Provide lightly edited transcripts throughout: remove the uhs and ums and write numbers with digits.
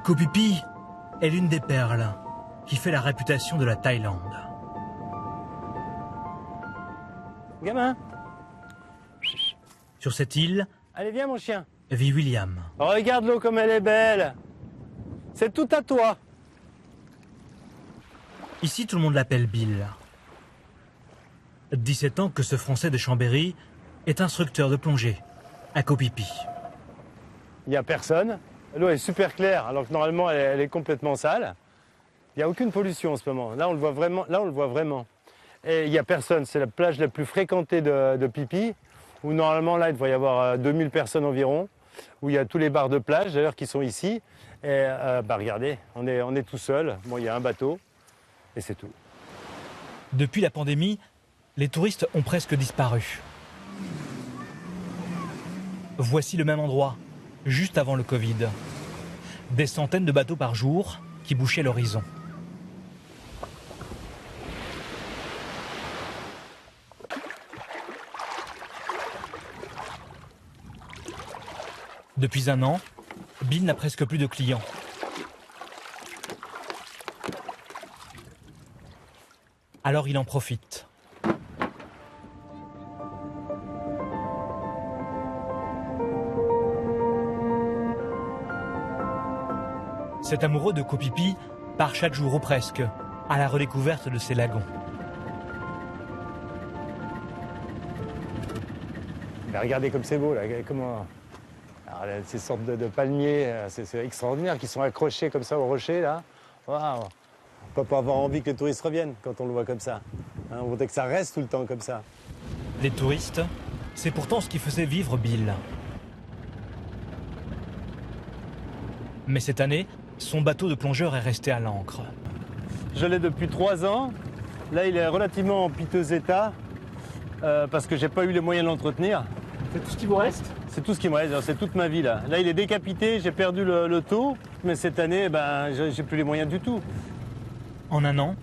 Koh Phi Phi est l'une des perles qui fait la réputation de la Thaïlande. Gamin, Sur cette île allez viens mon chien. vit William. Regarde l'eau comme elle est belle. C'est tout à toi. Ici, tout le monde l'appelle Bill. 17 ans que ce Français de Chambéry est instructeur de plongée à Koh Phi Phi. Il n'y a personne. L'eau est super claire alors que normalement elle est complètement sale. Il n'y a aucune pollution en ce moment. Là on le voit vraiment. Et il n'y a personne. C'est la plage la plus fréquentée de Phi Phi où normalement là il devrait y avoir 2000 personnes environ. Où il y a tous les bars de plage d'ailleurs qui sont ici. Et regardez, on est tout seul. Bon, il y a un bateau et c'est tout. Depuis la pandémie, les touristes ont presque disparu. Voici le même endroit, juste avant le Covid. Des centaines de bateaux par jour qui bouchaient l'horizon. Depuis un an, Bill n'a presque plus de clients. Alors il en profite. Cet amoureux de Koh Phi Phi part chaque jour ou presque à la redécouverte de ces lagons. Ben, regardez comme c'est beau là. Comment... Alors, là, ces sortes de palmiers, c'est extraordinaire, qui sont accrochés comme ça au rocher là. Waouh. On peut pas avoir envie que les touristes reviennent quand on le voit comme ça. Hein, on voudrait que ça reste tout le temps comme ça. Les touristes, c'est pourtant ce qui faisait vivre Bill. Mais cette année, son bateau de plongeur est resté à l'ancre. Je l'ai depuis 3 ans. Là, il est relativement en piteux état parce que j'ai pas eu les moyens de l'entretenir. C'est tout ce qui vous reste ? C'est tout ce qui me reste, c'est toute ma vie là. Là, il est décapité, j'ai perdu le taux, mais cette année, ben, j'ai plus les moyens du tout. En un an,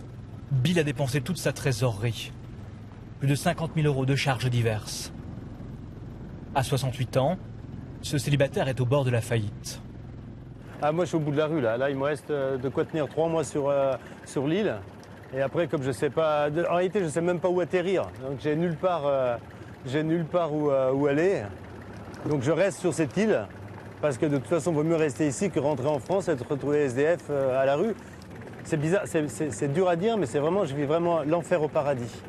Bill a dépensé toute sa trésorerie. Plus de 50 000 € de charges diverses. À 68 ans, ce célibataire est au bord de la faillite. Ah, moi, je suis au bout de la rue là. Là, il me reste de quoi tenir 3 mois sur l'île. Et après, comme je sais pas, en réalité, je sais même pas où atterrir. Donc, j'ai nulle part où aller. Donc, je reste sur cette île parce que de toute façon, il vaut mieux rester ici que rentrer en France et se retrouver SDF à la rue. C'est bizarre, c'est dur à dire, mais je vis vraiment l'enfer au paradis.